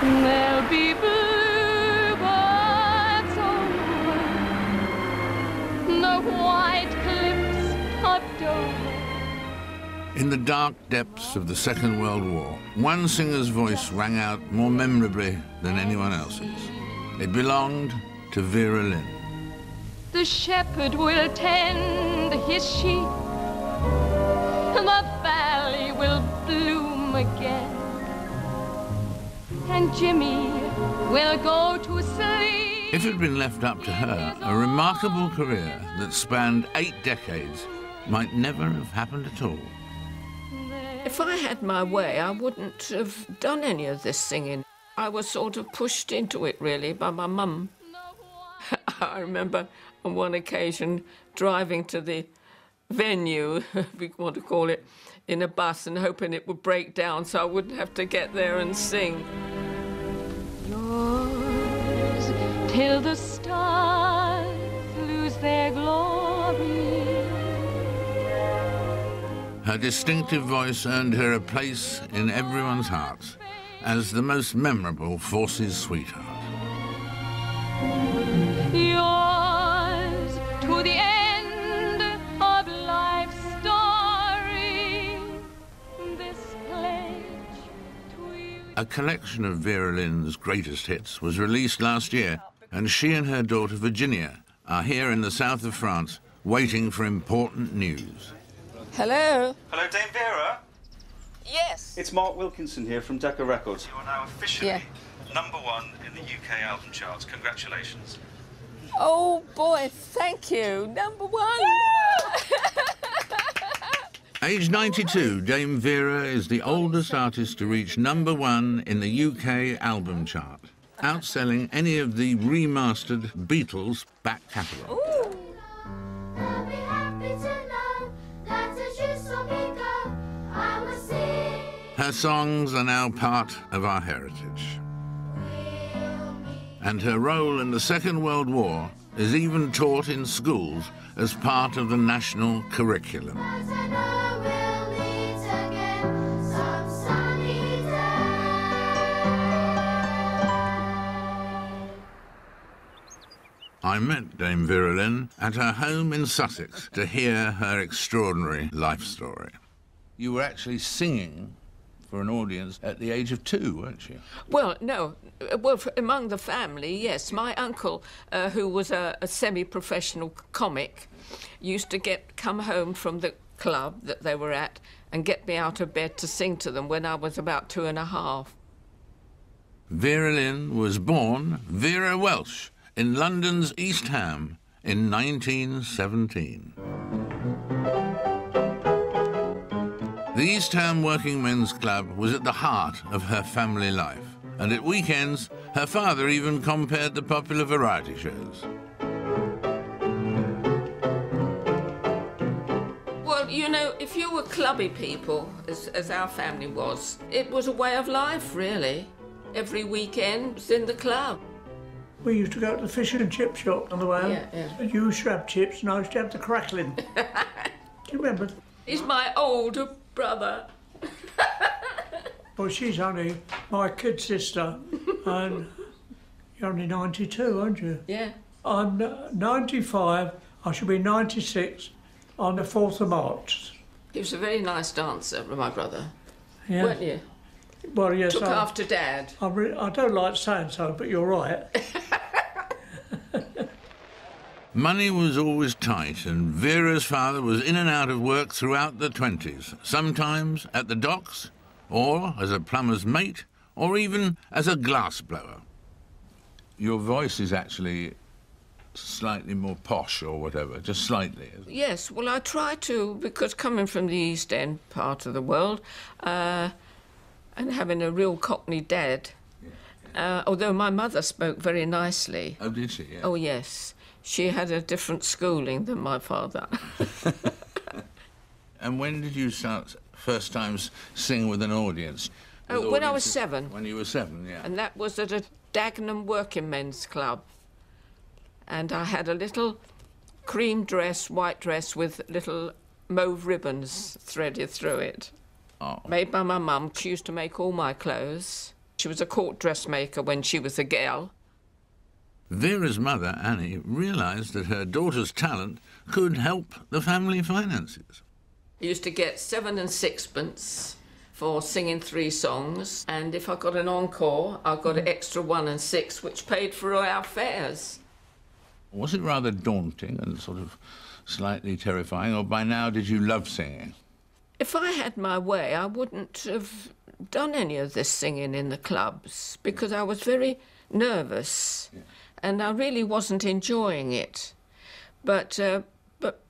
There'll be bluebirds over the white cliffs of Dover. In the dark depths of the Second World War, one singer's voice rang out more memorably than anyone else's. It belonged to Vera Lynn. The shepherd will tend his sheep, the valley will bloom again, and Jimmy will go to sleep. If it had been left up to her, a remarkable career that spanned 8 decades might never have happened at all. If I had my way, I wouldn't have done any of this singing. I was sort of pushed into it, really, by my mum. I remember on one occasion driving to the venue, if we want to call it, in a bus and hoping it would break down so I wouldn't have to get there and sing. Yours till the stars lose their glory. Her distinctive voice earned her a place in everyone's hearts as the most memorable Forces sweetheart. Yours to the end of life's story. This pledge to you. A collection of Vera Lynn's greatest hits was released last year, and she and her daughter Virginia are here in the south of France waiting for important news. Hello? Hello, Dame Vera. Yes. It's Mark Wilkinson here from Decca Records. You are now officially #1 in the UK album charts. Congratulations. Oh, boy, thank you. #1. Aged 92, Dame Vera is the oldest artist to reach #1 in the UK album chart, outselling any of the remastered Beatles back catalogue. Her songs are now part of our heritage. And her role in the Second World War is even taught in schools as part of the national curriculum. I met Dame Vera Lynn at her home in Sussex to hear her extraordinary life story. You were actually singing for an audience at the age of 2, weren't you? Well, no. Well, among the family, yes. My uncle, who was a semi-professional comic, used to come home from the club that they were at and get me out of bed to sing to them when I was about 2.5. Vera Lynn was born Vera Welsh in London's East Ham in 1917. The East Ham Working Men's Club was at the heart of her family life, and at weekends, her father even compared the popular variety shows. Well, you know, if you were clubby people, as our family was, it was a way of life, really. Every weekend was in the club. We used to go to the fish and chip shop on the way home. Yeah. You used to have chips and I used to have the crackling. Do you remember? He's my older brother. Well, she's only my kid sister, and you're only 92, aren't you? Yeah. I'm 95, I shall be 96 on the 4th of March. He was a very nice dancer, my brother. Yeah. Weren't you? Well, yes. Took after Dad. I don't like saying so, but you're right. Money was always tight, and Vera's father was in and out of work throughout the 20s, sometimes at the docks, or as a plumber's mate, or even as a glassblower. Your voice is actually slightly more posh or whatever, just slightly, isn't it? Yes, well, I try to, because coming from the East End part of the world, and having a real Cockney dad, although my mother spoke very nicely. Oh, did she? Yeah. Oh, yes. She had a different schooling than my father. And when did you start first time sing with an audience? Oh, when I was 7. When you were 7, yeah. And that was at a Dagenham Working Men's Club. And I had a little cream dress, white dress with little mauve ribbons threaded through it. Oh. Made by my mum. She used to make all my clothes. She was a court dressmaker when she was a girl. Vera's mother, Annie, realised that her daughter's talent could help the family finances. I used to get 7 and 6pence for singing 3 songs, and if I got an encore, I got an extra 1 and 6, which paid for our fares. Was it rather daunting and sort of slightly terrifying, or by now did you love singing? If I had my way, I wouldn't have done any of this singing in the clubs, because I was very nervous, and I really wasn't enjoying it. But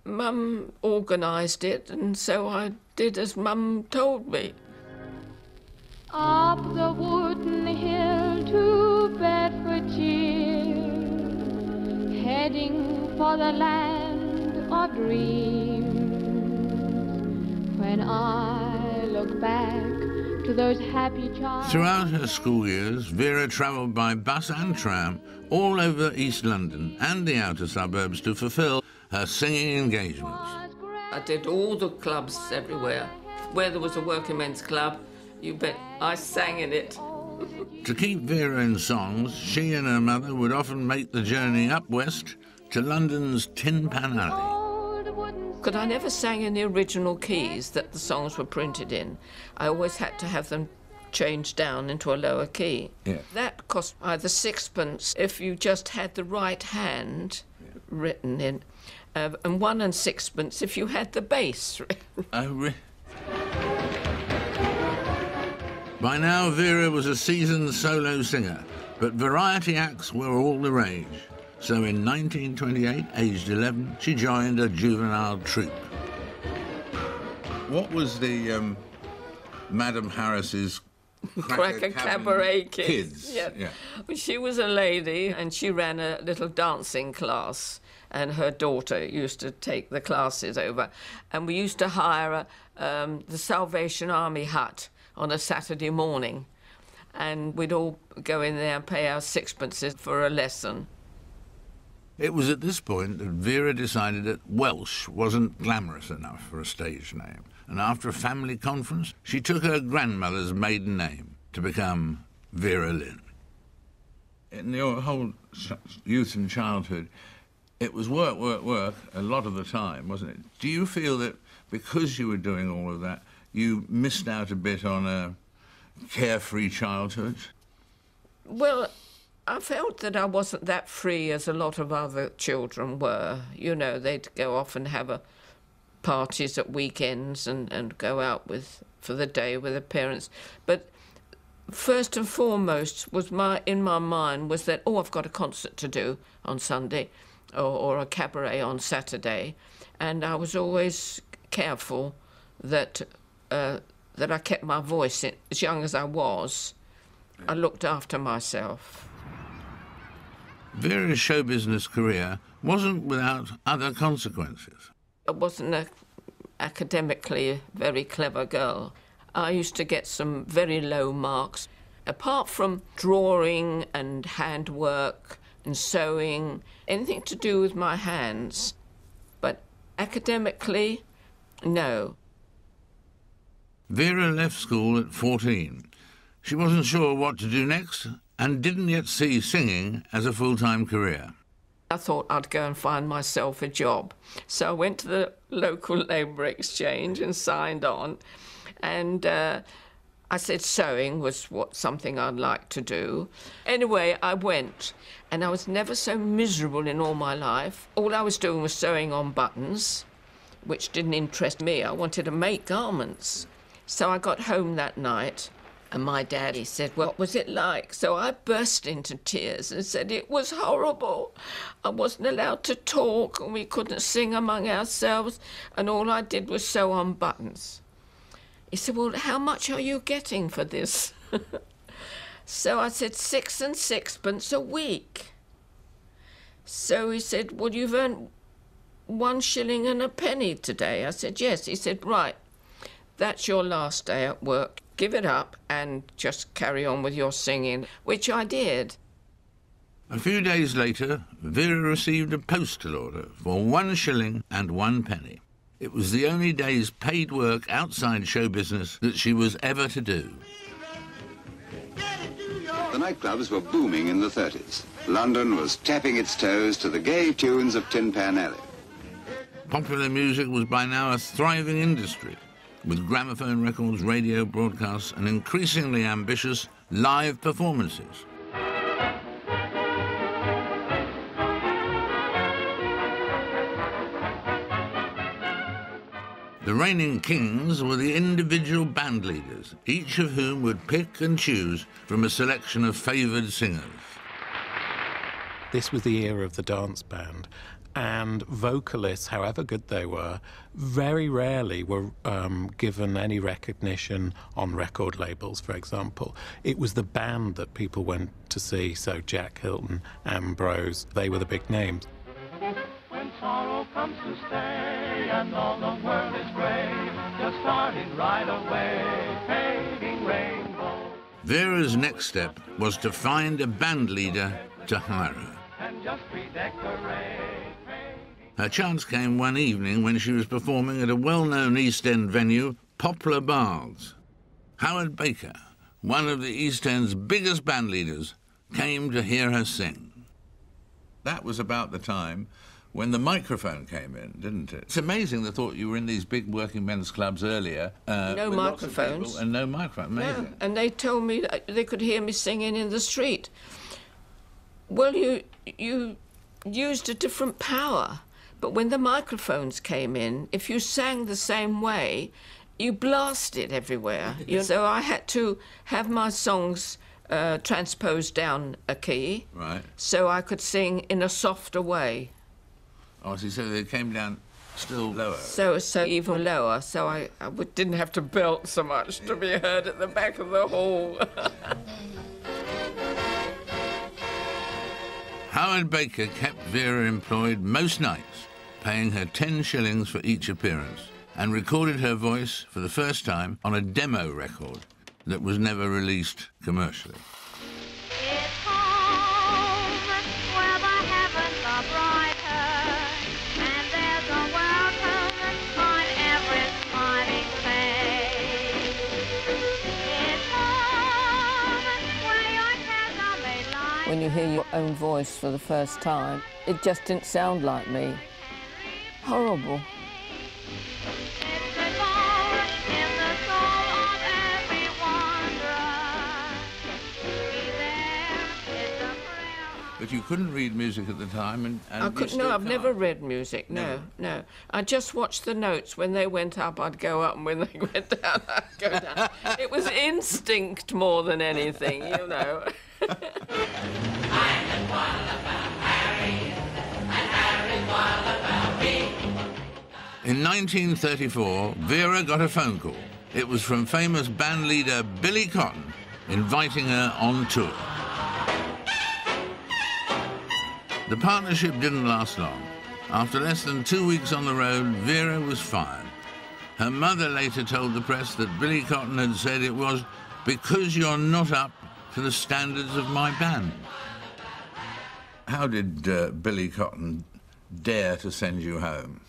Mum organised it, and so I did as Mum told me. Up the wooden hill to Bedfordshire, heading for the land of dreams. When I look back to those happy times. Throughout her school years, Vera travelled by bus and tram all over East London and the outer suburbs to fulfil her singing engagements. I did all the clubs everywhere. Where there was a working men's club, you bet I sang in it. To keep Vera in songs, she and her mother would often make the journey up west to London's Tin Pan Alley. Because I never sang in the original keys that the songs were printed in. I always had to have them changed down into a lower key. Yeah. That cost either 6pence if you just had the right hand written in, and 1 and 6pence if you had the bass. By now, Vera was a seasoned solo singer, but variety acts were all the rage. So in 1928, aged 11, she joined a juvenile troupe. What was the Madame Harris's Cracker Cabaret Kids? Yeah. She was a lady and she ran a little dancing class, and her daughter used to take the classes over. And we used to hire the Salvation Army hut on a Saturday morning, and we'd all go in there and pay our 6pences for a lesson. It was at this point that Vera decided that Welsh wasn't glamorous enough for a stage name, and after a family conference, she took her grandmother's maiden name to become Vera Lynn. In your whole youth and childhood, it was work, work, work a lot of the time, wasn't it? Do you feel that because you were doing all of that, you missed out a bit on a carefree childhood? Well, I felt that I wasn't that free as a lot of other children were. You know, they'd go off and have parties at weekends and go out for the day with their parents. But first and foremost was in my mind was that, I've got a concert to do on Sunday or a cabaret on Saturday. And I was always careful that I kept my voice in. As young as I was, I looked after myself. Vera's show business career wasn't without other consequences. I wasn't an academically very clever girl. I used to get some very low marks. Apart from drawing and handwork and sewing, anything to do with my hands. But academically, no. Vera left school at 14. She wasn't sure what to do next and didn't yet see singing as a full-time career. I thought I'd go and find myself a job. So I went to the local labour exchange and signed on. And I said sewing was something I'd like to do. Anyway, I went, and I was never so miserable in all my life. All I was doing was sewing on buttons, which didn't interest me. I wanted to make garments. So I got home that night, and my daddy said, "What was it like?" So I burst into tears and said it was horrible. I wasn't allowed to talk, and we couldn't sing among ourselves, and all I did was sew on buttons. He said, "Well, how much are you getting for this?" So I said, 6 and 6pence a week. So he said, "Well, you've earned 1 shilling and a penny today." I said, "Yes." He said, "Right, that's your last day at work. Give it up and just carry on with your singing," which I did. A few days later, Vera received a postal order for 1 shilling and 1 penny. It was the only day's paid work outside show business that she was ever to do. The nightclubs were booming in the 30s. London was tapping its toes to the gay tunes of Tin Pan Alley. Popular music was by now a thriving industry, with gramophone records, radio broadcasts, and increasingly ambitious live performances. The reigning kings were the individual band leaders, each of whom would pick and choose from a selection of favoured singers. This was the era of the dance band, and vocalists, however good they were, very rarely were given any recognition on record labels, for example. It was the band that people went to see, so Jack Hilton, Ambrose, they were the big names. When sorrow comes to stay and all the world is grey, just starting right away, fading rainbow. Vera's next step was to find a band leader to hire her. And just redecorate. Her chance came one evening when she was performing at a well-known East End venue, Poplar Baths. Howard Baker, one of the East End's biggest band leaders, came to hear her sing. That was about the time when the microphone came in, didn't it? It's amazing the thought you were in these big working men's clubs earlier. No microphones. And no microphone, amazing. No. And they told me that they could hear me singing in the street. Well, you used a different power. But when the microphones came in, if you sang the same way, you blasted everywhere. So I had to have my songs transposed down a key, right, so I could sing in a softer way. Oh, so they came down still lower? So even lower, so I didn't have to belt so much to be heard at the back of the hall. Howard Baker kept Vera employed most nights, paying her 10 shillings for each appearance, and recorded her voice for the first time on a demo record that was never released commercially. It's home where the heavens are brighter, and there's a welcome on every smiling face. It's home where your cares are made light. When you hear your own voice for the first time, it just didn't sound like me. Horrible. But you couldn't read music at the time, and I couldn't. No, I've never read music. No. I just watched the notes. When they went up, I'd go up, and when they went down, I'd go down. It was instinct more than anything, you know. In 1934, Vera got a phone call. It was from famous band leader Billy Cotton, inviting her on tour. The partnership didn't last long. After less than 2 weeks on the road, Vera was fired. Her mother later told the press that Billy Cotton had said it was because you're not up to the standards of my band. How did Billy Cotton dare to send you home?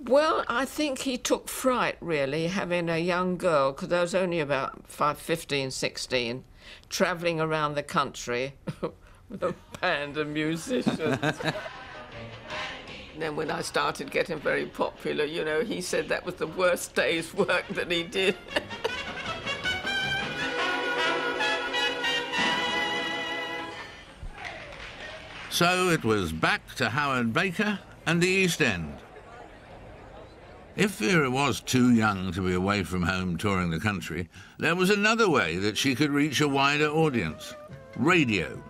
Well, I think he took fright, really, having a young girl, because I was only about 15, 16, travelling around the country with a band of musicians. Then when I started getting very popular, you know, he said that was the worst day's work that he did. So it was back to Howard Baker and the East End. If Vera was too young to be away from home touring the country, there was another way that she could reach a wider audience: radio.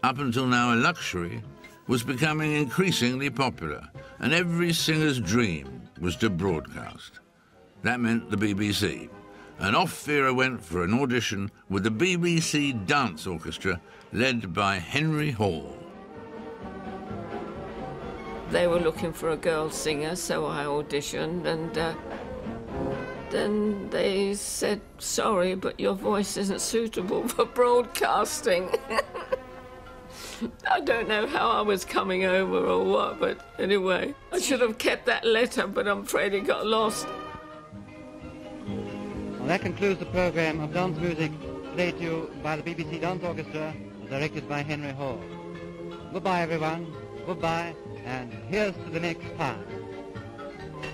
Up until now a luxury, was becoming increasingly popular, and every singer's dream was to broadcast. That meant the BBC, and off Vera went for an audition with the BBC Dance Orchestra, led by Henry Hall. They were looking for a girl singer, so I auditioned, and then they said, sorry, but your voice isn't suitable for broadcasting. I don't know how I was coming over or what, but anyway, I should have kept that letter, but I'm afraid it got lost. Well, that concludes the program of dance music played to you by the BBC Dance Orchestra, directed by Henry Hall. Goodbye, everyone. Goodbye, and here's to the next part.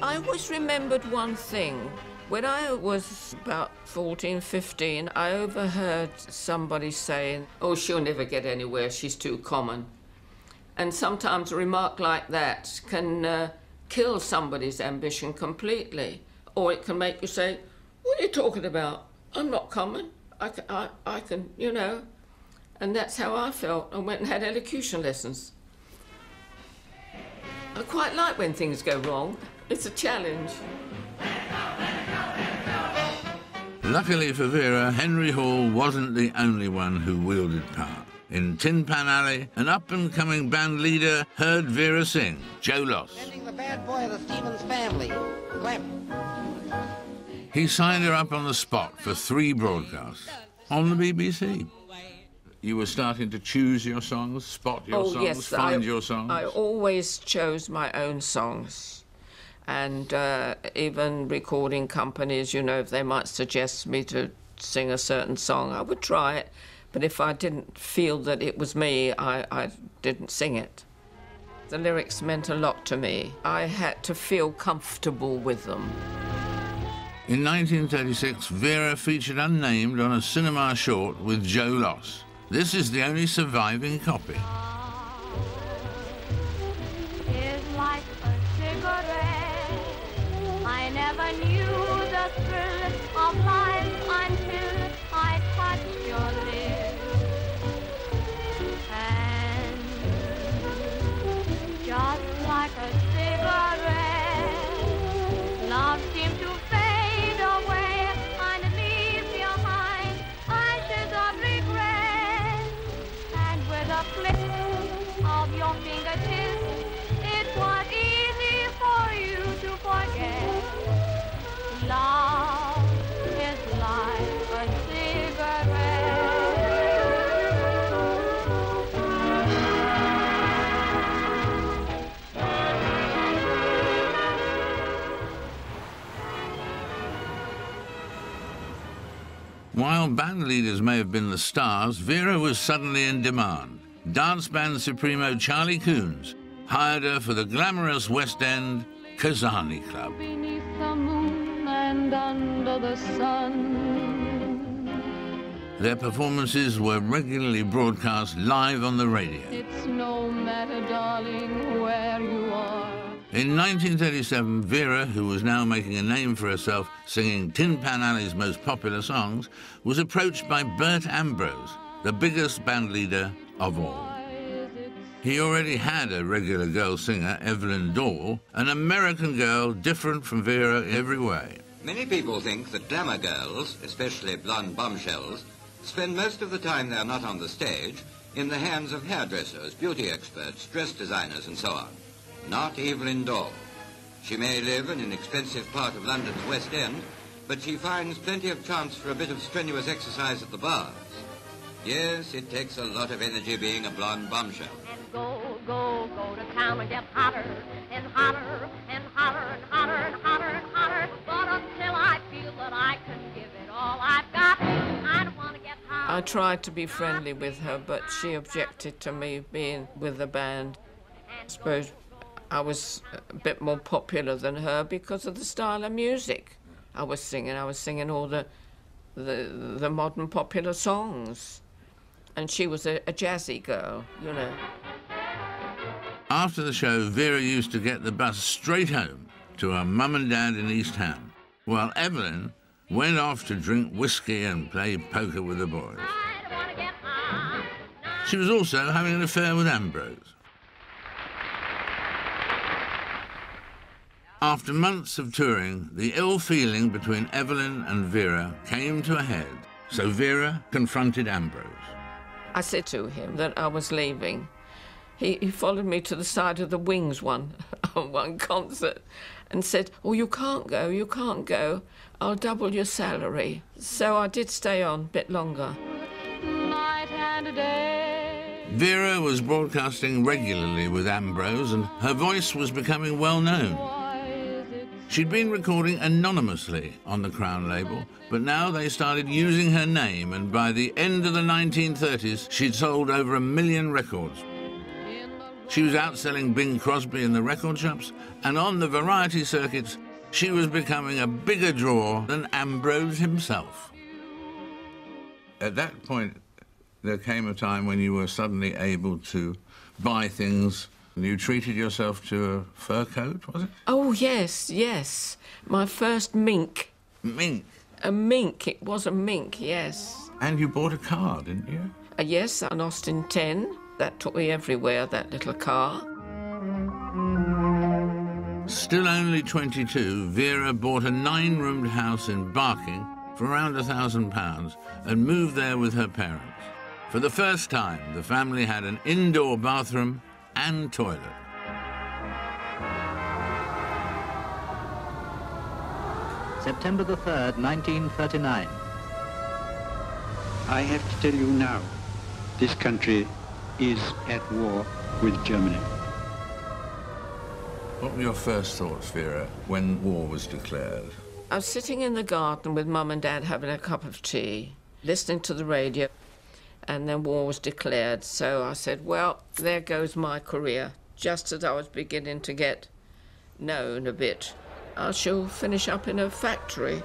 I always remembered one thing. When I was about 14, 15, I overheard somebody saying, "Oh, she'll never get anywhere, she's too common." And sometimes a remark like that can kill somebody's ambition completely. Or it can make you say, "What are you talking about? I'm not common. I can, you know." And that's how I felt. I went and had elocution lessons. I quite like when things go wrong. It's a challenge. Luckily for Vera, Henry Hall wasn't the only one who wielded power. In Tin Pan Alley, an up-and-coming band leader heard Vera sing, Joe Loss. Sending the bad boy of the Stevens family. Clap. He signed her up on the spot for 3 broadcasts on the BBC. You were starting to choose your songs, spot your songs, yes, find your songs? I always chose my own songs. And even recording companies, you know, if they might suggest me to sing a certain song, I would try it. But if I didn't feel that it was me, I didn't sing it. The lyrics meant a lot to me. I had to feel comfortable with them. In 1936, Vera featured unnamed on a cinema short with Joe Loss. This is the only surviving copy. Is like a cigarette. I never knew the thrill of life until I touched your lips. And just like a cigarette, love seemed to fade away and leave behind ashes of regret. And with a flick of your fingertips, it was easy for you to forget. Love is like a cigarette. While band leaders may have been the stars, Vera was suddenly in demand. Dance band supremo Charlie Coons hired her for the glamorous West End Kazani Club. Beneath the moon and under the sun. Their performances were regularly broadcast live on the radio. It's no matter, darling, where you are. In 1937, Vera, who was now making a name for herself singing Tin Pan Alley's most popular songs, was approached by Bert Ambrose, the biggest band leader of all. He already had a regular girl singer, Evelyn Doyle, an American girl different from Vera in every way. Many people think that glamour girls, especially blonde bombshells, spend most of the time they're not on the stage in the hands of hairdressers, beauty experts, dress designers, and so on. Not Evelyn Doyle. She may live in an expensive part of London's West End, but she finds plenty of chance for a bit of strenuous exercise at the bars. Yes, it takes a lot of energy being a blonde bombshell. And go to town and get hotter and hotter and hotter and hotter and hotter and hotter. But until I feel that I can give it all I've got, I don't want to get hot. I tried to be friendly with her, but she objected to me being with the band. I suppose I was a bit more popular than her because of the style of music I was singing. I was singing all the modern popular songs. And she was a jazzy girl, you know. After the show, Vera used to get the bus straight home to her mum and dad in East Ham, while Evelyn went off to drink whiskey and play poker with the boys. She was also having an affair with Ambrose. After months of touring, the ill feeling between Evelyn and Vera came to a head, so Vera confronted Ambrose. I said to him that I was leaving. He followed me to the side of the Wings one concert and said, "Oh, you can't go, you can't go. I'll double your salary." So I did stay on a bit longer. Night and day. Vera was broadcasting regularly with Ambrose and her voice was becoming well known. She'd been recording anonymously on the Crown label, but now they started using her name, and by the end of the 1930s, she'd sold over 1 million records. She was outselling Bing Crosby in the record shops, and on the variety circuits, she was becoming a bigger draw than Ambrose himself. At that point, there came a time when you were suddenly able to buy things. You treated yourself to a fur coat, was it? Oh, yes, yes. My first mink. Mink? A mink. It was a mink, yes. And you bought a car, didn't you? Yes, an Austin 10. That took me everywhere, that little car. Still only 22, Vera bought a 9-roomed house in Barking for around £1,000 and moved there with her parents. For the first time, the family had an indoor bathroom and toilet. September the 3rd, 1939. I have to tell you now, this country is at war with Germany. What were your first thoughts, Vera, when war was declared? I was sitting in the garden with Mum and Dad having a cup of tea, listening to the radio, and then war was declared. So I said, well, there goes my career. Just as I was beginning to get known a bit, I shall finish up in a factory.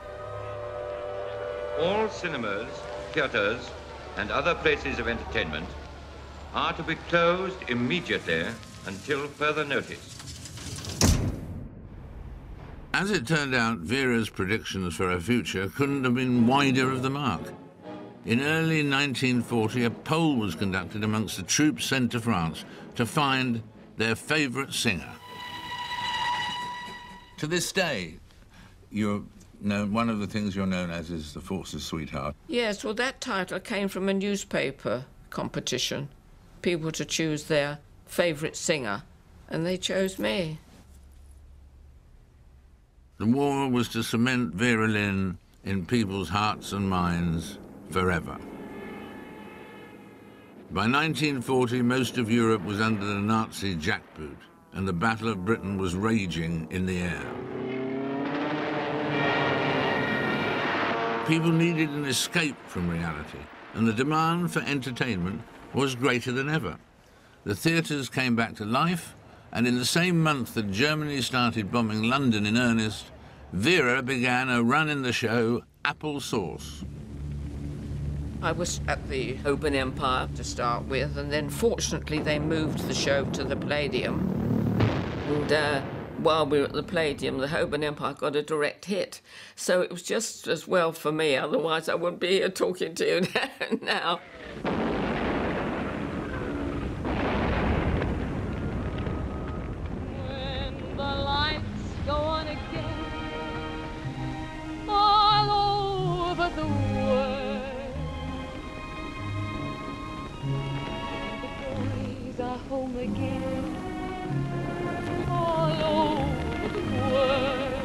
All cinemas, theatres and other places of entertainment are to be closed immediately until further notice. As it turned out, Vera's predictions for her future couldn't have been wider of the mark. In early 1940, a poll was conducted amongst the troops sent to France to find their favourite singer. To this day, you're known, one of the things you're known as is the Force's Sweetheart. Yes, well, that title came from a newspaper competition. People to choose their favourite singer, and they chose me. The war was to cement Vera Lynn in people's hearts and minds forever. By 1940, most of Europe was under the Nazi jackboot, and the Battle of Britain was raging in the air. People needed an escape from reality, and the demand for entertainment was greater than ever. The theatres came back to life, and in the same month that Germany started bombing London in earnest, Vera began a run in the show Apple Sauce. I was at the Open Empire to start with, and then fortunately they moved the show to the Palladium. And while we were at the Palladium, the Open Empire got a direct hit. So it was just as well for me, otherwise I wouldn't be here talking to you now. When the lights go on again, all over the world, the boys are home again, all over the world,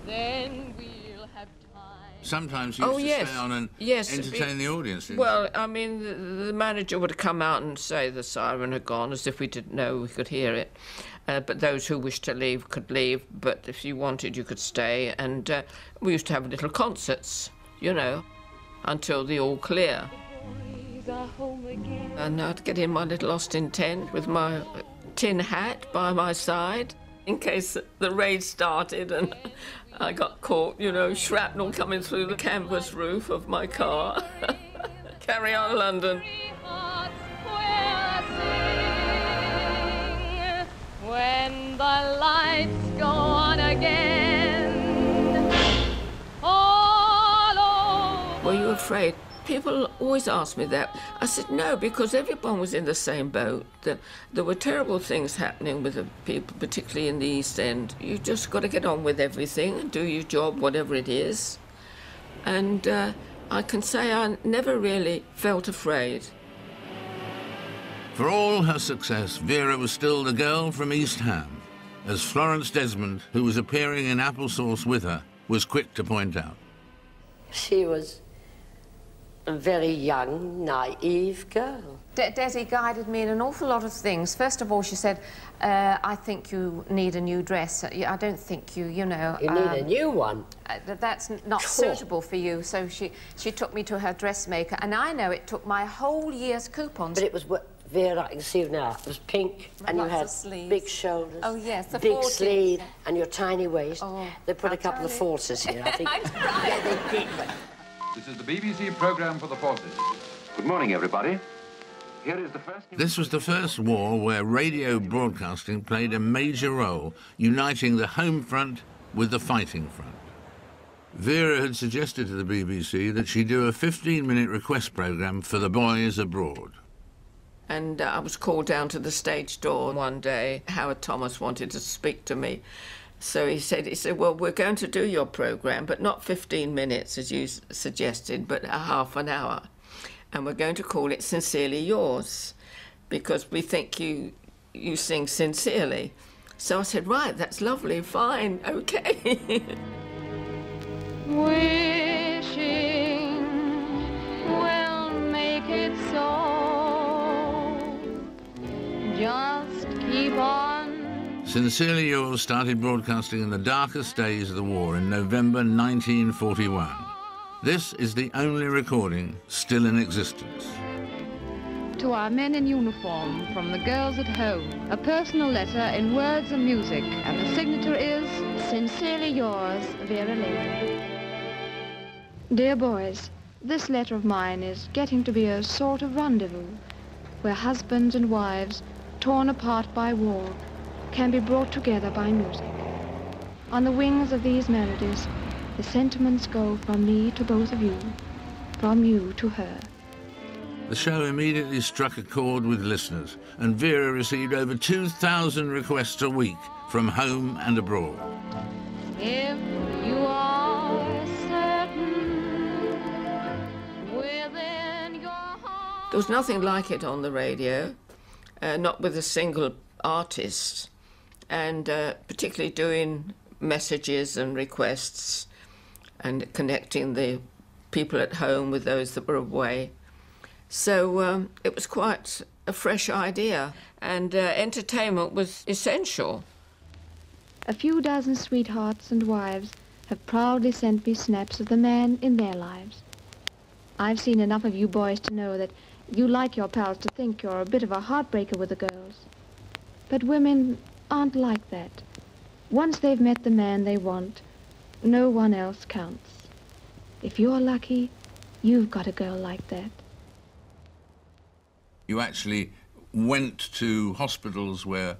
then we'll have time. Sometimes you used to stay on and entertain the audience. Well, I mean, the manager would come out and say the siren had gone, as if we didn't know we could hear it. But those who wished to leave could leave, but if you wanted, you could stay. And we used to have little concerts, you know, until the all clear. And I'd get in my little Austin tent with my tin hat by my side in case the raid started and I got caught, you know, shrapnel coming through the canvas roof of my car. Carry on, London. When the lights go on again, all over. Were you afraid? People always ask me that. I said no, because everyone was in the same boat. There were terrible things happening with the people, particularly in the East End. You just got to get on with everything and do your job, whatever it is. And I can say I never really felt afraid. For all her success, Vera was still the girl from East Ham, as Florence Desmond, who was appearing in Applesauce with her, was quick to point out. She was a very young, naive girl. Desi guided me in an awful lot of things. First of all, she said, I think you need a new dress. I don't think you know... You need a new one? That's not suitable for you. So she took me to her dressmaker, and I know it took my whole year's coupons. But it was... Vera, I can see you now. It was pink, and you had big shoulders. Oh, yes, the big 40s. sleeve, and your tiny waist. Oh, they put a couple of forces here, I think. Yeah, they did. This is the BBC programme for the forces. Good morning, everybody. Here is the first... This was the first war where radio broadcasting played a major role, uniting the home front with the fighting front. Vera had suggested to the BBC that she do a 15-minute request programme for the boys abroad. And I was called down to the stage door one day. Howard Thomas wanted to speak to me. So he said, well, we're going to do your programme, but not 15 minutes, as you suggested, but a half an hour. And we're going to call it Sincerely Yours, because we think you sing sincerely. So I said, right, that's lovely, fine, OK. Wishing will make it so. Just keep on. Sincerely Yours started broadcasting in the darkest days of the war in November 1941. This is the only recording still in existence. To our men in uniform, from the girls at home, a personal letter in words and music, and the signature is Sincerely Yours, Vera Lynn. Dear boys, this letter of mine is getting to be a sort of rendezvous, where husbands and wives, torn apart by war, can be brought together by music. On the wings of these melodies, the sentiments go from me to both of you, from you to her. The show immediately struck a chord with listeners, and Vera received over 2,000 requests a week from home and abroad. If you are certain within your heart. There was nothing like it on the radio, not with a single artist, and particularly doing messages and requests and connecting the people at home with those that were away. So it was quite a fresh idea, and entertainment was essential. A few dozen sweethearts and wives have proudly sent me snaps of the man in their lives. I've seen enough of you boys to know that you like your pals to think you're a bit of a heartbreaker with the girls. But women aren't like that. Once they've met the man they want, no one else counts. If you're lucky, you've got a girl like that. You actually went to hospitals where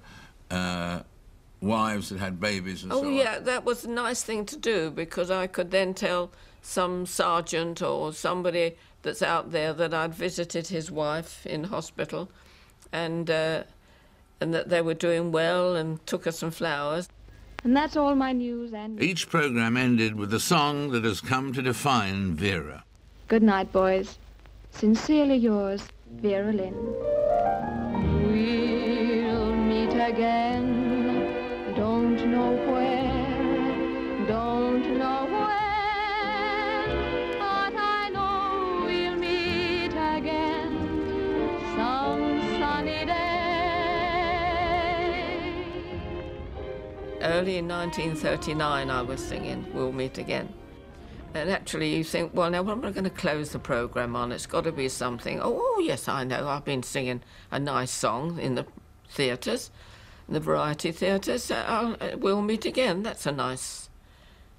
wives had babies and so on. Oh, yeah, that was a nice thing to do, because I could then tell some sergeant or somebody that's out there that I'd visited his wife in hospital, and that they were doing well, and took her some flowers. And that's all my news and... Each programme ended with a song that has come to define Vera. Good night, boys. Sincerely yours, Vera Lynn. We'll meet again, don't know where, don't know when, but I know we'll meet again some sunny day. Early in 1939 I was singing We'll Meet Again. And actually you think, well, now what am I going to close the programme on? It's got to be something. Oh, yes, I know. I've been singing a nice song in the theatres, in the variety theatres. We'll Meet Again. That's a nice...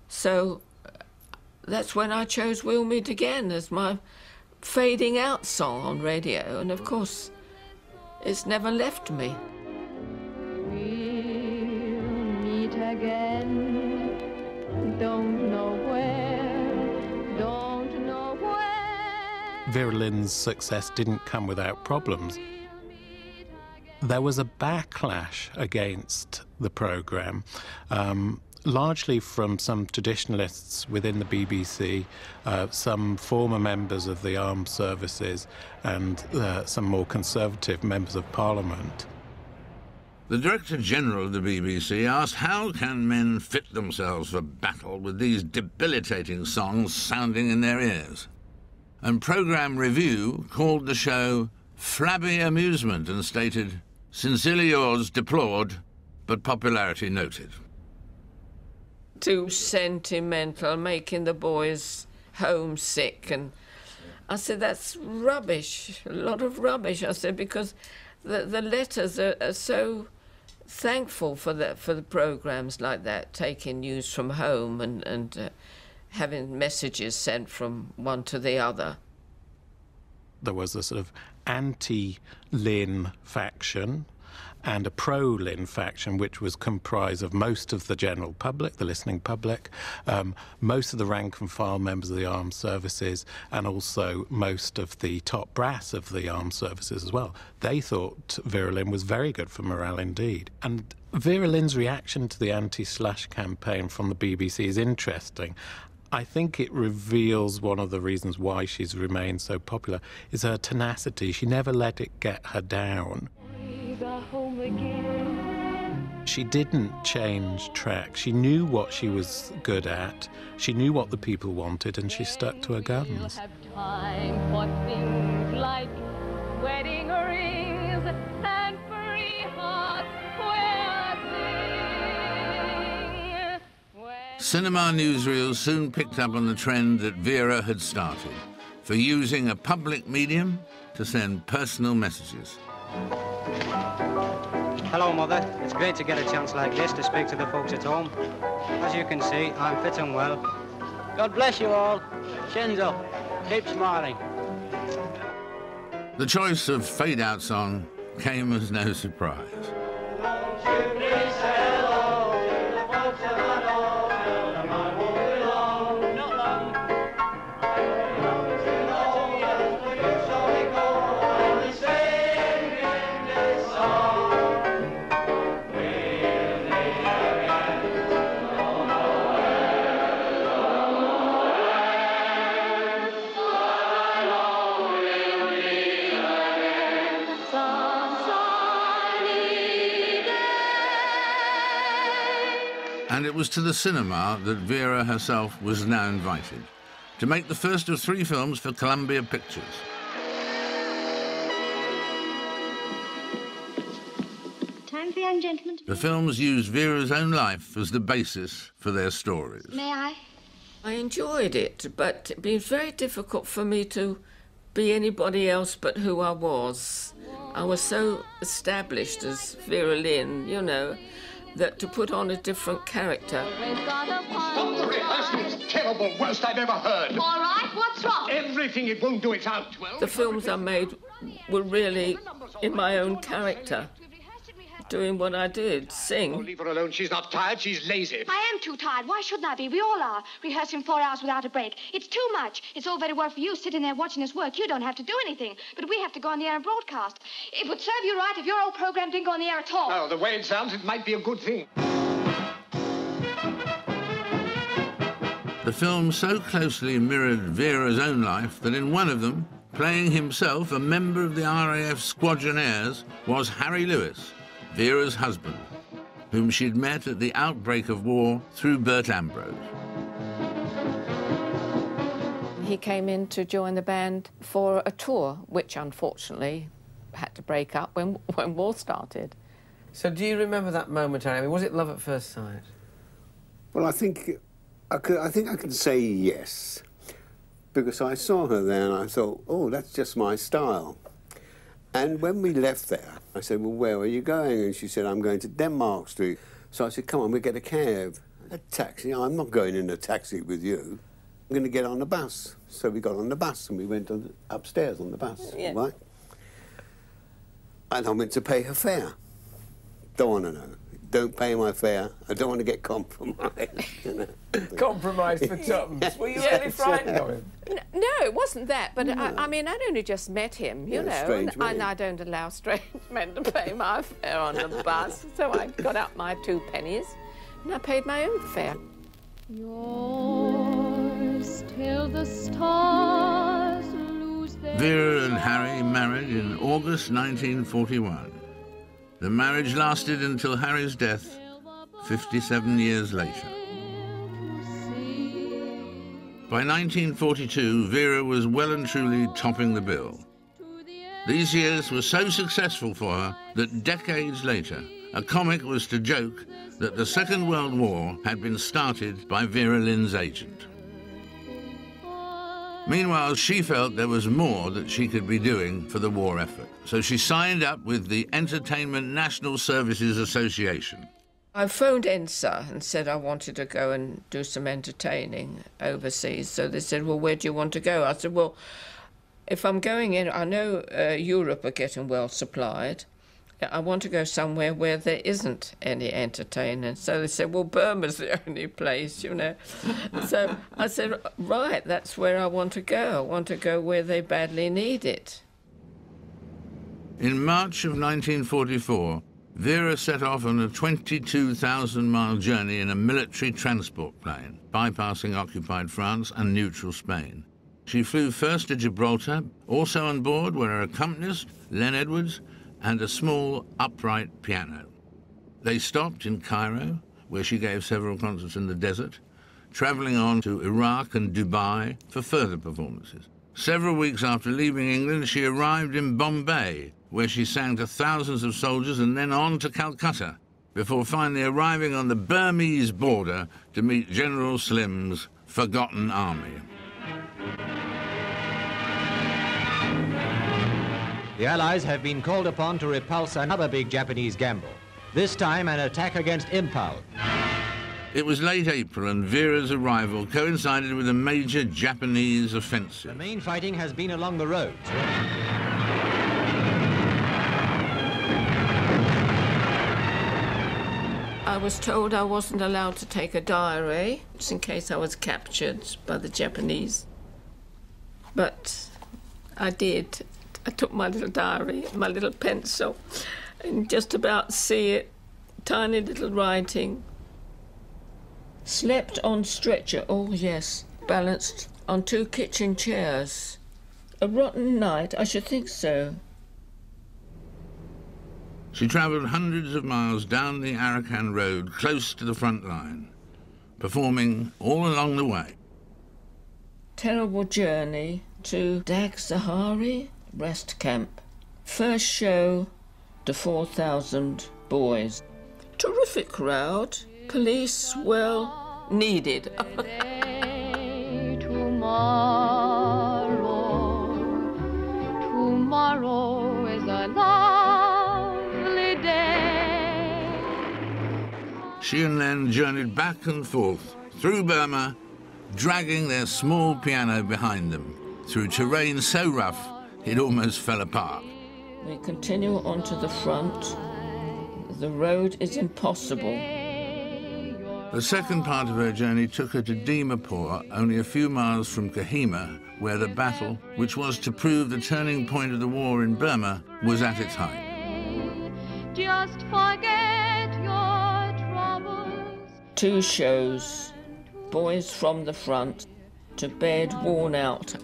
So that's when I chose We'll Meet Again as my fading out song on radio. And, of course, it's never left me. We'll meet again, don't know where. Vera Lynn's success didn't come without problems. There was a backlash against the programme, largely from some traditionalists within the BBC, some former members of the armed services, and some more conservative members of Parliament. The Director General of the BBC asked how can men fit themselves for battle with these debilitating songs sounding in their ears. And Programme Review called the show flabby amusement and stated, "Sincerely yours, deplored, but popularity noted." Too sentimental, making the boys homesick. And I said, that's rubbish, a lot of rubbish. I said, because the letters are so thankful for the programmes like that, taking news from home and having messages sent from one to the other. There was a sort of anti-Lynn faction and a pro-Lynn faction, which was comprised of most of the general public, the listening public, most of the rank-and-file members of the armed services, and also most of the top brass of the armed services as well. They thought Vera Lynn was very good for morale indeed. And Vera Lynn's reaction to the anti-slash campaign from the BBC is interesting. I think it reveals one of the reasons why she's remained so popular is her tenacity. She never let it get her down. She didn't change track. She knew what she was good at. She knew what the people wanted, and she stuck to her guns. Time for things like wedding rings and free hearts will sing. Cinema newsreels soon picked up on the trend that Vera had started for using a public medium to send personal messages. Hello, Mother. It's great to get a chance like this to speak to the folks at home. As you can see, I'm fit and well. God bless you all. Chins up. Keep smiling. The choice of Fade Out song came as no surprise. And it was to the cinema that Vera herself was now invited to make the first of 3 films for Columbia Pictures. Time for young gentlemen to... The films used Vera's own life as the basis for their stories. May I? I enjoyed it, but it was very difficult for me to be anybody else but who I was. I was so established as Vera Lynn, you know, that to put on a different character. Stop the rehearsal. It's terrible. Worst I've ever heard. All right, what's wrong? Everything. It won't do its out. Well, the films I made were really in my own character, doing what I did, sing. Oh, leave her alone. She's not tired. She's lazy. I am too tired. Why shouldn't I be? We all are. Rehearsing 4 hours without a break. It's too much. It's all very well for you sitting there watching us work. You don't have to do anything. But we have to go on the air and broadcast. It would serve you right if your old program didn't go on the air at all. Oh, the way it sounds, it might be a good thing. The film so closely mirrored Vera's own life that in one of them, playing himself a member of the RAF Squadronaires, was Harry Lewis, Vera's husband, whom she'd met at the outbreak of war through Bert Ambrose. He came in to join the band for a tour, which unfortunately had to break up when war started. So do you remember that moment, Harry? Was it love at first sight? Well, I think I can say yes, because I saw her there and I thought, oh, that's just my style. And when we left there, I said, well, where are you going? And she said, I'm going to Denmark Street. So I said, come on, we'll get a cab. A taxi? I'm not going in a taxi with you. I'm going to get on the bus. So we got on the bus and we went upstairs on the bus, right? And I went to pay her fare. Don't want to know. Don't pay my fare. I don't want to get compromised. You know? Compromised for Tums. Were you really frightened of him? No, it wasn't that. But I mean, I'd only just met him, you know, and I don't allow strange men to pay my fare on the bus. So I got out my 2 pennies and I paid my own fare. Yours till the stars lose their... Vera and Harry married in August 1941. The marriage lasted until Harry's death 57 years later. By 1942, Vera was well and truly topping the bill. These years were so successful for her that decades later, a comic was to joke that the Second World War had been started by Vera Lynn's agent. Meanwhile, she felt there was more that she could be doing for the war effort, so she signed up with the Entertainment National Services Association. I phoned ENSA and said I wanted to go and do some entertaining overseas. So they said, well, where do you want to go? I said, well, if I'm going in, I know Europe are getting well supplied. I want to go somewhere where there isn't any entertainment. So they said, well, Burma's the only place, you know. So I said, right, that's where I want to go. I want to go where they badly need it. In March of 1944, Vera set off on a 22,000-mile journey in a military transport plane, bypassing occupied France and neutral Spain. She flew first to Gibraltar. Also on board were her accompanist, Len Edwards, and a small upright piano. They stopped in Cairo, where she gave several concerts in the desert, travelling on to Iraq and Dubai for further performances. Several weeks after leaving England, she arrived in Bombay, where she sang to thousands of soldiers, and then on to Calcutta, before finally arriving on the Burmese border to meet General Slim's forgotten army. The Allies have been called upon to repulse another big Japanese gamble, this time an attack against Impal. It was late April, and Vera's arrival coincided with a major Japanese offensive. The main fighting has been along the roads. I was told I wasn't allowed to take a diary, just in case I was captured by the Japanese. But I did. I took my little diary, my little pencil, and just about see it, tiny little writing. Slept on stretcher, oh yes, balanced on 2 kitchen chairs. A rotten night, I should think so. She travelled hundreds of miles down the Arakan Road, close to the front line, performing all along the way. Terrible journey to Dag Sahari rest camp. First show to 4,000 boys. Terrific crowd. Police, well, needed. Tomorrow is a lovely day. She and Len journeyed back and forth through Burma, dragging their small piano behind them through terrain so rough it almost fell apart. We continue on to the front. The road is impossible. The second part of her journey took her to Dimapur, only a few miles from Kohima, where the battle, which was to prove the turning point of the war in Burma, was at its height. Just forget your troubles. 2 shows, boys from the front, to bed, worn out.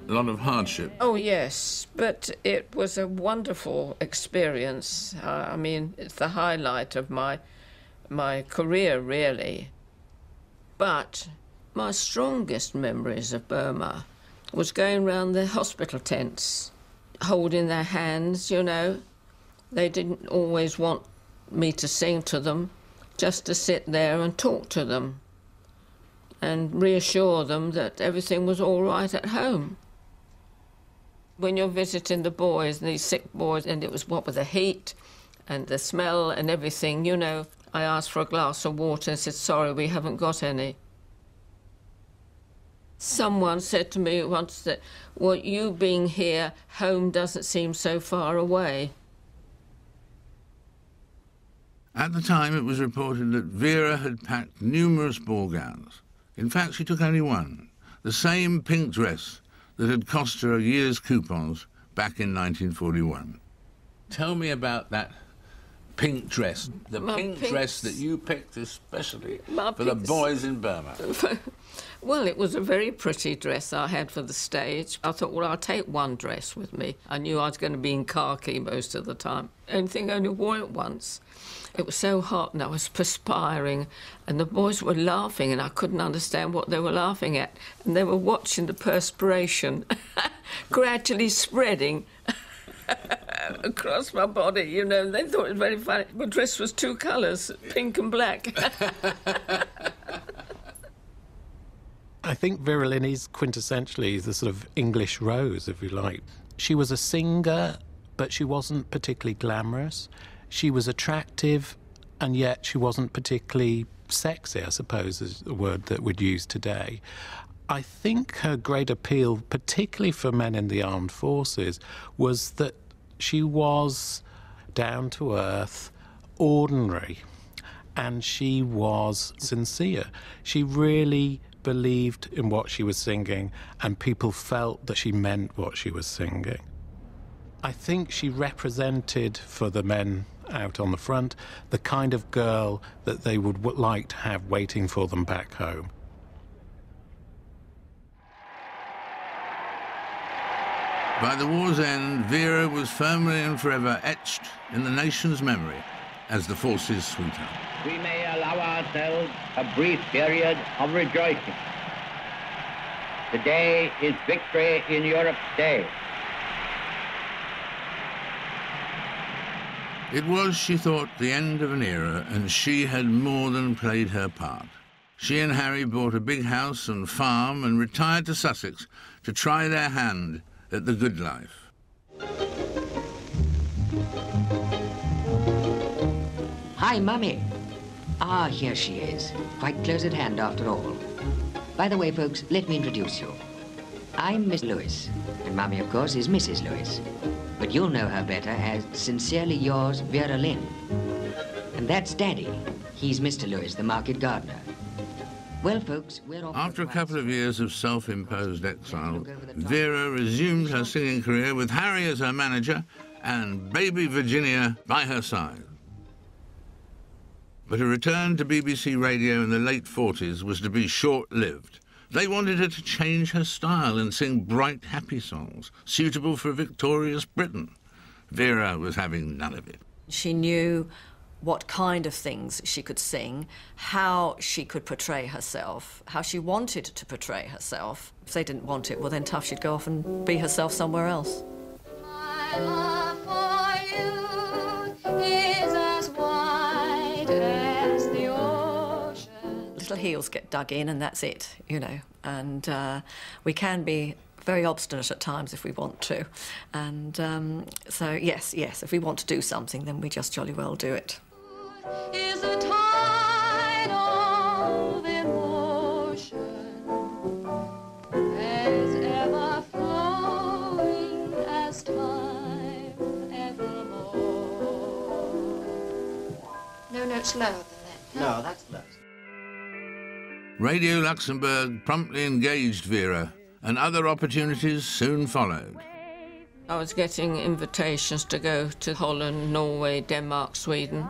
A lot of hardship. Oh, yes, but it was a wonderful experience. I mean, it's the highlight of my career, really. But my strongest memories of Burma was going round the hospital tents, holding their hands, you know. They didn't always want me to sing to them, just to sit there and talk to them and reassure them that everything was all right at home. When you're visiting the boys, these sick boys, and it was what with the heat and the smell and everything, you know, I asked for a glass of water and said, sorry, we haven't got any. Someone said to me once that, well, you being here, home doesn't seem so far away. At the time, it was reported that Vera had packed numerous ball gowns. In fact, she took only one, the same pink dress that had cost her a year's coupons back in 1941. Tell me about that pink dress. The pink dress that you picked especially for the boys in Burma. Well, it was a very pretty dress I had for the stage. I thought, well, I'll take one dress with me. I knew I was going to be in khaki most of the time. Anything, only wore it once. It was so hot and I was perspiring and the boys were laughing and I couldn't understand what they were laughing at. And they were watching the perspiration gradually spreading across my body, you know, and they thought it was very funny. My dress was two colours, pink and black. I think Vera Lynn is quintessentially the sort of English Rose, if you like. She was a singer, but she wasn't particularly glamorous. She was attractive, and yet she wasn't particularly sexy, I suppose is a word that we'd use today. I think her great appeal, particularly for men in the armed forces, was that she was down to earth, ordinary, and she was sincere. She really believed in what she was singing, and people felt that she meant what she was singing. I think she represented, for the men out on the front, the kind of girl that they would like to have waiting for them back home. By the war's end, Vera was firmly and forever etched in the nation's memory as the force's sweetheart. We may allow ourselves a brief period of rejoicing. Today is Victory in Europe's Day. It was, she thought, the end of an era, and she had more than played her part. She and Harry bought a big house and farm and retired to Sussex to try their hand at the good life. Hi, Mummy. Ah, here she is. Quite close at hand after all. By the way, folks, let me introduce you. I'm Miss Lewis, and Mummy, of course, is Mrs. Lewis. But you'll know her better as Sincerely Yours, Vera Lynn. And that's Daddy. He's Mr. Lewis, the market gardener. Well, folks, we're off. After a couple of years of self-imposed exile, Vera resumed her singing career with Harry as her manager and baby Virginia by her side. But her return to BBC Radio in the late 40s was to be short-lived. They wanted her to change her style and sing bright, happy songs, suitable for victorious Britain. Vera was having none of it. She knew what kind of things she could sing, how she could portray herself, how she wanted to portray herself. If they didn't want it, well, then tough, she'd go off and be herself somewhere else. My love for you is as wide as the ocean. Little heels get dug in and that's it, you know. And we can be very obstinate at times if we want to. And so, yes, if we want to do something, then we just jolly well do it. Is a tide of emotion as ever flowing as time evermore. No notes lower than that. No, that's low. Radio Luxembourg promptly engaged Vera, and other opportunities soon followed. I was getting invitations to go to Holland, Norway, Denmark, Sweden.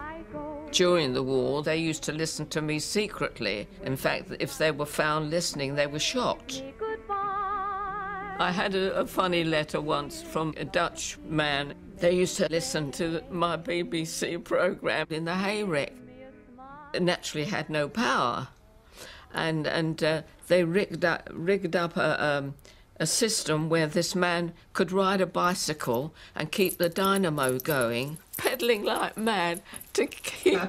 During the war, they used to listen to me secretly. In fact, if they were found listening, they were shot. I had a funny letter once from a Dutch man. They used to listen to my BBC programme in the hayrick. It naturally had no power. And they rigged up a system where this man could ride a bicycle and keep the dynamo going, pedalling like mad to keep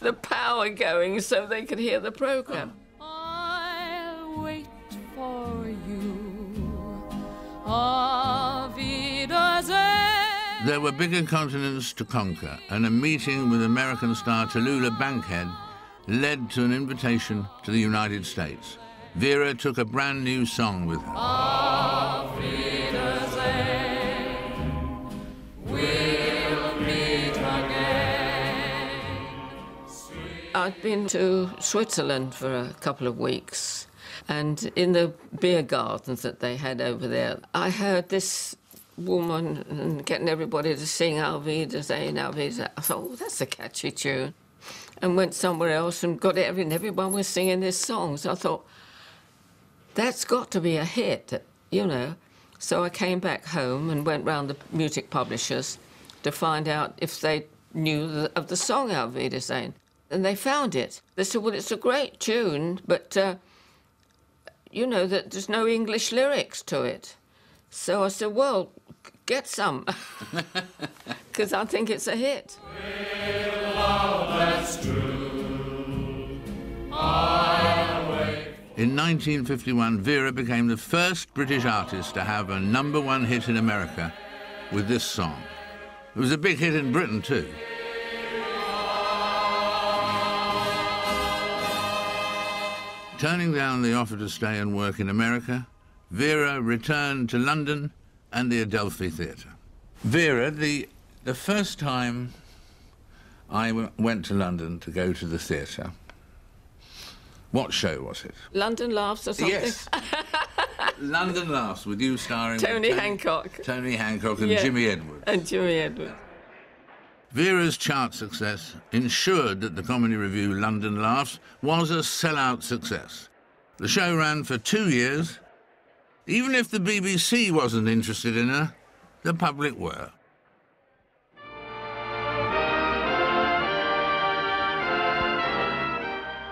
the power going so they could hear the programme. I'll wait for you. Auf Wiedersehen. There were bigger continents to conquer, and a meeting with American star Tallulah Bankhead led to an invitation to the United States. Vera took a brand new song with her. Auf Wiedersehen, we'll meet again. I'd been to Switzerland for a couple of weeks, and in the beer gardens that they had over there, I heard this woman and getting everybody to sing Auf Wiedersehen, Auf Wiedersehen. I thought, oh, that's a catchy tune. And went somewhere else and got it, and everyone was singing this song. So I thought, that's got to be a hit, you know. So I came back home and went round the music publishers to find out if they knew of the song Auf Wiedersehen. And they found it. They said, well, it's a great tune, but, you know, that there's no English lyrics to it. So I said, well, get some, because I think it's a hit. In 1951, Vera became the first British artist to have a #1 hit in America with this song. It was a big hit in Britain, too. Turning down the offer to stay and work in America, Vera returned to London and the Adelphi Theatre. Vera, the first time I went to London to go to the theatre, what show was it? London Laughs or something? Yes. London Laughs, with you starring Tony Hancock. Tony Hancock and Jimmy Edwards. And Jimmy Edwards. Vera's chart success ensured that the comedy revue London Laughs was a sellout success. The show ran for 2 years. Even if the BBC wasn't interested in her, the public were.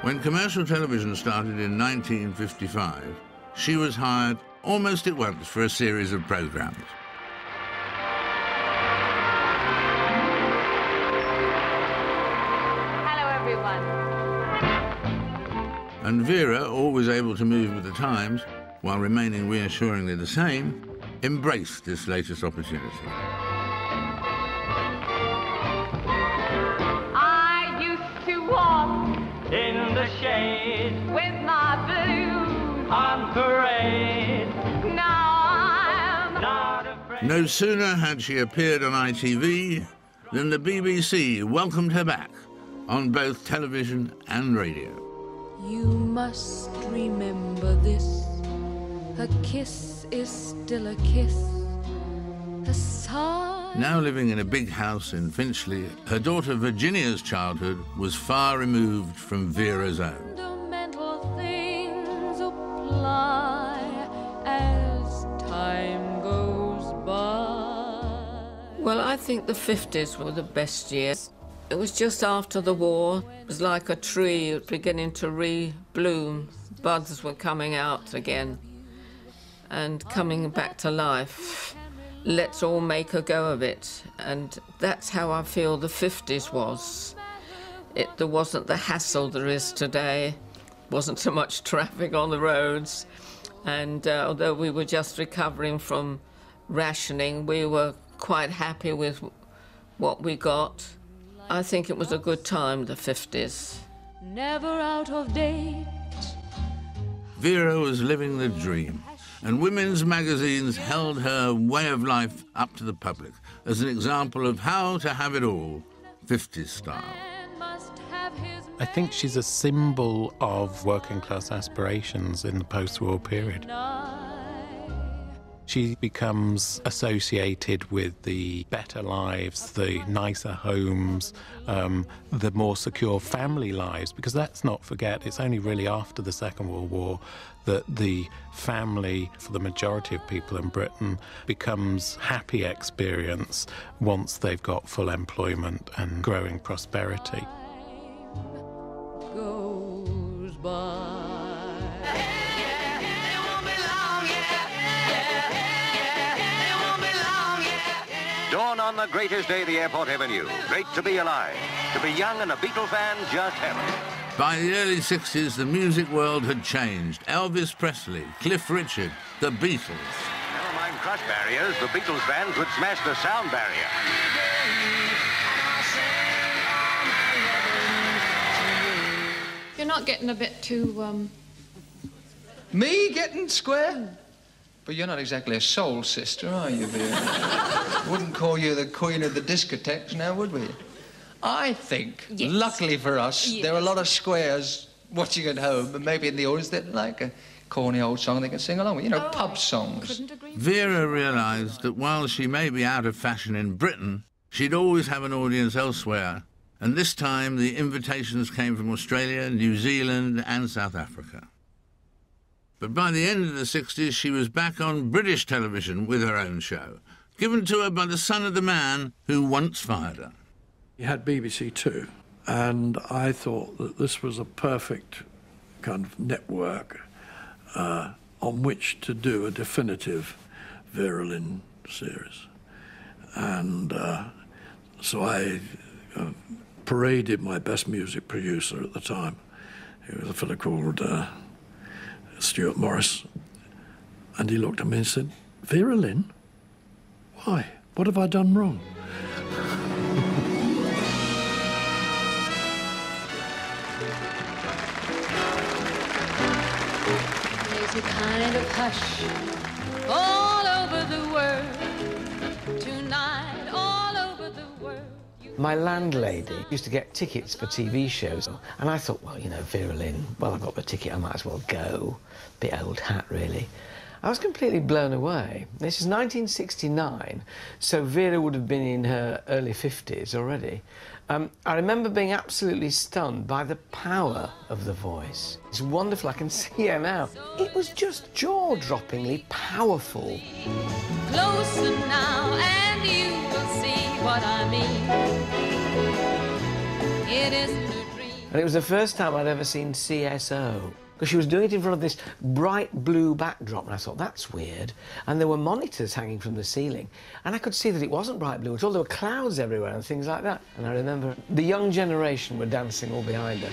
When commercial television started in 1955, she was hired almost at once for a series of programmes. Hello, everyone. And Vera, always able to move with the times, while remaining reassuringly the same, embraced this latest opportunity. I used to walk in the shade with my blues on parade. Now I'm not afraid. No sooner had she appeared on ITV than the BBC welcomed her back on both television and radio. You must remember this. A kiss is still a kiss. A sigh. Now living in a big house in Finchley, her daughter Virginia's childhood was far removed from Vera's own. Fundamental things apply as time goes by. Well, I think the 50s were the best years. It was just after the war. It was like a tree beginning to re-bloom. Buds were coming out again and coming back to life. Let's all make a go of it. And that's how I feel the 50s was. There wasn't the hassle there is today. Wasn't so much traffic on the roads. And although we were just recovering from rationing, we were quite happy with what we got. I think it was a good time, the 50s. Never out of date. Vera was living the dream, and women's magazines held her way of life up to the public as an example of how to have it all, 50s style. I think she's a symbol of working class aspirations in the post-war period. She becomes associated with the better lives, the nicer homes, the more secure family lives, because let's not forget, it's only really after the Second World War that the family, for the majority of people in Britain, becomes happy experience once they've got full employment and growing prosperity. Goes by. Dawn on the greatest day the airport ever knew. Great to be alive. To be young and a Beatle fan, just heaven. By the early 60s, the music world had changed. Elvis Presley, Cliff Richard, the Beatles. Never mind crush barriers, the Beatles fans would smash the sound barrier. You're not getting a bit too, Me getting square? But you're not exactly a soul sister, are you, Vera? Wouldn't call you the queen of the discotheques now, would we? I think, luckily for us, there are a lot of squares watching at home, and maybe in the audience they'd like a corny old song they can sing along with, you know, pub songs. Vera realised that while she may be out of fashion in Britain, she'd always have an audience elsewhere, and this time the invitations came from Australia, New Zealand and South Africa. But by the end of the 60s, she was back on British television with her own show, given to her by the son of the man who once fired her. He had BBC Two, and I thought that this was a perfect kind of network on which to do a definitive Vera Lynn series. And so I paraded my best music producer at the time. He was a fellow called Stuart Morris. And he looked at me and said, "Vera Lynn? Why? What have I done wrong?" There's a kind of hush all over the world tonight, all over the world. My landlady used to get tickets for TV shows, and I thought, well, you know, Vera Lynn, well, I've got the ticket, I might as well go. Bit old hat, really. I was completely blown away. This is 1969, so Vera would have been in her early 50s already. I remember being absolutely stunned by the power of the voice. It's wonderful, I can see her now. It was just jaw-droppingly powerful. Closer now, and you will see what I mean. It isn't a dream. And it was the first time I'd ever seen CSO, because she was doing it in front of this bright blue backdrop, and I thought, that's weird. And there were monitors hanging from the ceiling, and I could see that it wasn't bright blue at all. There were clouds everywhere and things like that. And I remember the young generation were dancing all behind her.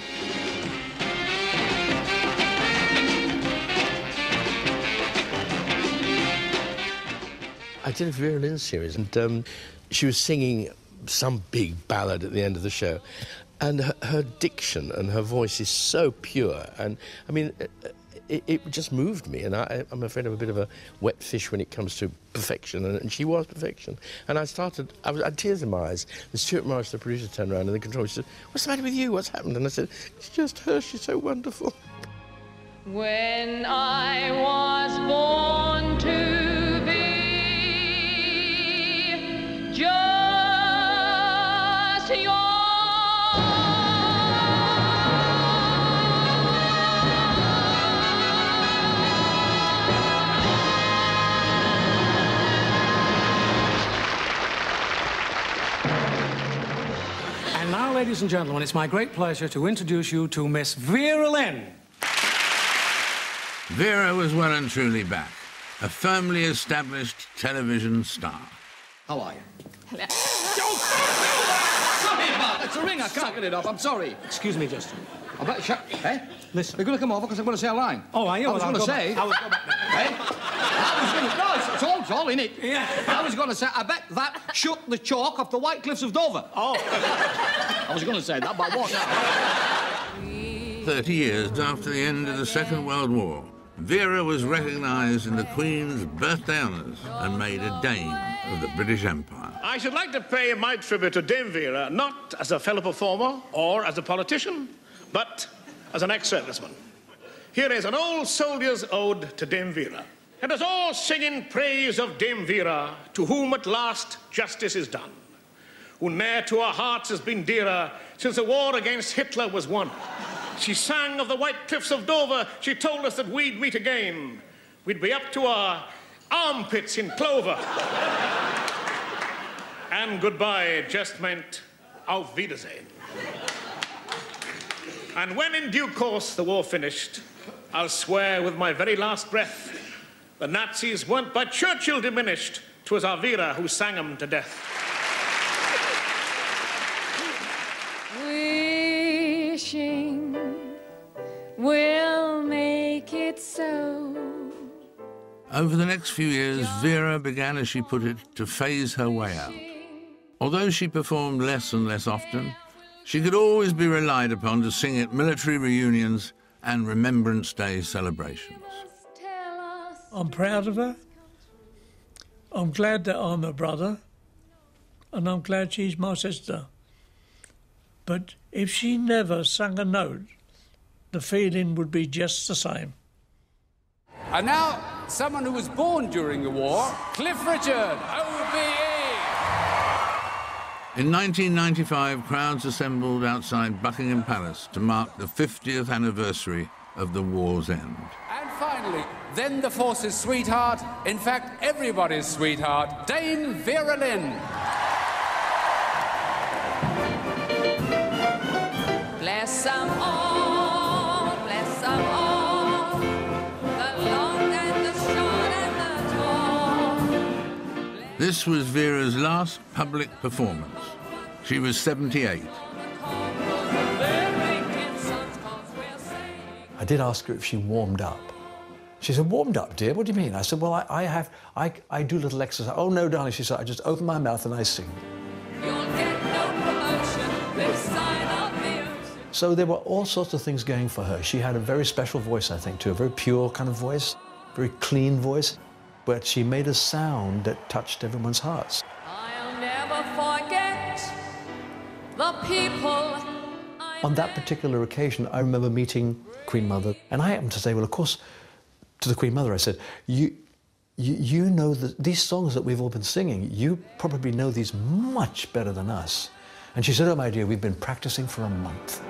I did a Vera Lynn series, and she was singing some big ballad at the end of the show. And her diction and her voice is so pure, and I mean, it just moved me. And I'm afraid I'm a bit of a wet fish when it comes to perfection, and she was perfection. And I had tears in my eyes. And Stuart Morris, the producer, turned around in the control. She said, "What's the matter with you? What's happened?" And I said, "It's just her. She's so wonderful." When I was born to be just your. And now, ladies and gentlemen, it's my great pleasure to introduce you to Miss Vera Lynn. Vera was well and truly back, a firmly established television star. How are you? Hello. Sorry about it. It's a ring. I can't get it off. I'm sorry. Excuse me, Justin. I bet shut. Hey? Listen. You're going to come over because I'm going to say a line. Oh, are you? I was going to say. I was going back. Hey? I was going to. No, it's all in it. Yeah. I was going to say, I bet that shook the chalk off the White Cliffs of Dover. Oh. I was going to say that, but I won't now. 30 years after the end of the Second World War, Vera was recognised in the Queen's birthday honours and made a Dame of the British Empire. I should like to pay my tribute to Dame Vera, not as a fellow performer or as a politician, but as an ex-serviceman. Here is an old soldier's ode to Dame Vera. Let us all sing in praise of Dame Vera, to whom at last justice is done, who ne'er to our hearts has been dearer since the war against Hitler was won. She sang of the White Cliffs of Dover. She told us that we'd meet again. We'd be up to our armpits in clover. And goodbye just meant auf Wiedersehen. And when in due course the war finished, I'll swear with my very last breath, the Nazis weren't by Churchill diminished. 'Twas our Vera who sang 'em to death. Wishing will make it so. Over the next few years, Vera began, as she put it, to phase her way out. Although she performed less and less often, she could always be relied upon to sing at military reunions and Remembrance Day celebrations. I'm proud of her. I'm glad that I'm her brother, and I'm glad she's my sister. But if she never sang a note the feeling would be just the same. And now, someone who was born during the war, Cliff Richard, OBE. In 1995, crowds assembled outside Buckingham Palace to mark the 50th anniversary of the war's end. And finally, then the force's sweetheart, in fact, everybody's sweetheart, Dame Vera Lynn. Bless them all, bless them all, the long and the short and the tall. This was Vera's last public performance. She was 78. I did ask her if she warmed up. She said, "Warmed up, dear? What do you mean?" I said, "Well, I do little exercise." "Oh, no, darling," she said, "I just open my mouth and I sing." So there were all sorts of things going for her. She had a very special voice, I think, too, a very pure kind of voice, very clean voice, but she made a sound that touched everyone's hearts. I'll never forget the people. On that particular occasion, I remember meeting Queen Mother, and I happened to say, well, of course, to the Queen Mother, I said, you know that these songs that we've all been singing, you probably know these much better than us. And she said, "Oh, my dear, we've been practicing for a month."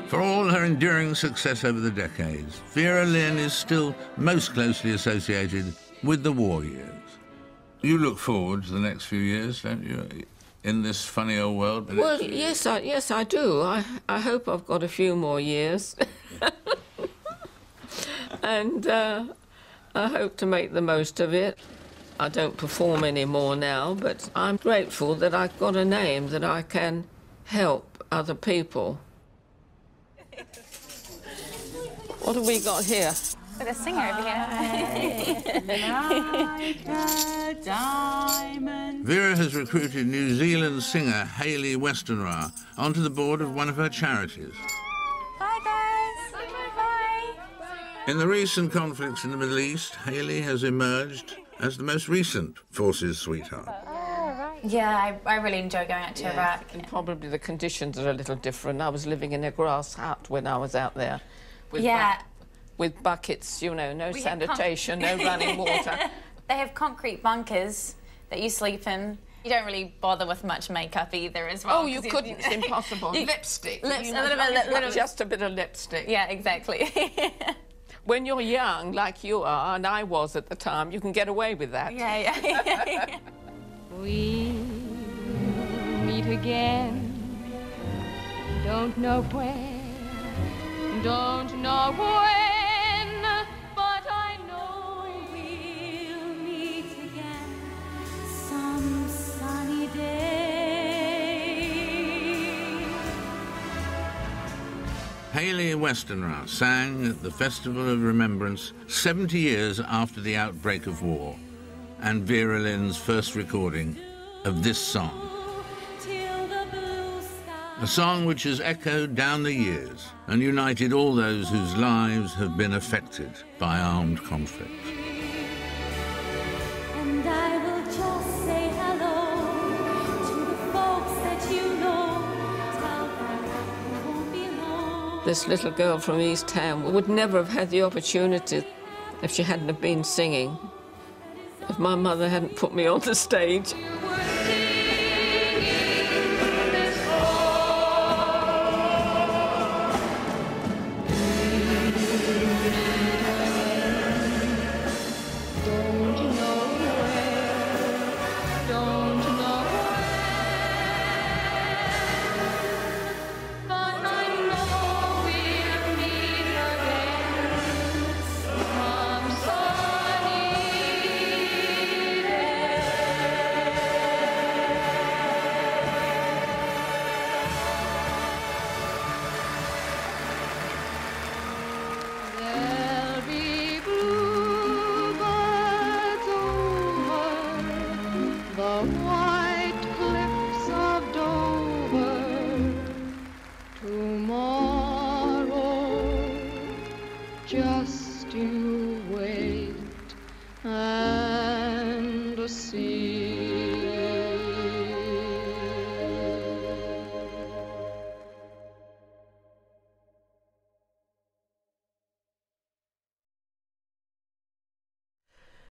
For all her enduring success over the decades, Vera Lynn is still most closely associated with the war years. You look forward to the next few years, don't you, in this funny old world? Well, yes, I do. I hope I've got a few more years. And I hope to make the most of it. I don't perform anymore now, but I'm grateful that I've got a name that I can help other people. What have we got here? With a singer over here. Like a diamond. Vera has recruited New Zealand singer Hayley Westenra onto the board of one of her charities. Bye, guys. Bye. In the recent conflicts in the Middle East, Hayley has emerged as the most recent forces sweetheart. Yeah, I really enjoy going out to Iraq. And probably the conditions are a little different. I was living in a grass hut when I was out there. With buckets, you know, no sanitation, no running water. They have concrete bunkers that you sleep in. You don't really bother with much makeup either as well. Oh, you couldn't. It's impossible. Lipstick. Just a bit of lipstick. Yeah, exactly. When you're young, like you are, and I was at the time, you can get away with that. Yeah. We'll meet again. Don't know where, don't know when, but I know we'll meet again some sunny day. Hayley Westenra sang at the Festival of Remembrance 70 years after the outbreak of war, and Vera Lynn's first recording of this song. A song which has echoed down the years and united all those whose lives have been affected by armed conflict. And I will just say hello to the folks that you know. Tell them you won't be alone. This little girl from East Ham would never have had the opportunity if she hadn't have been singing, if my mother hadn't put me on the stage. and a sea.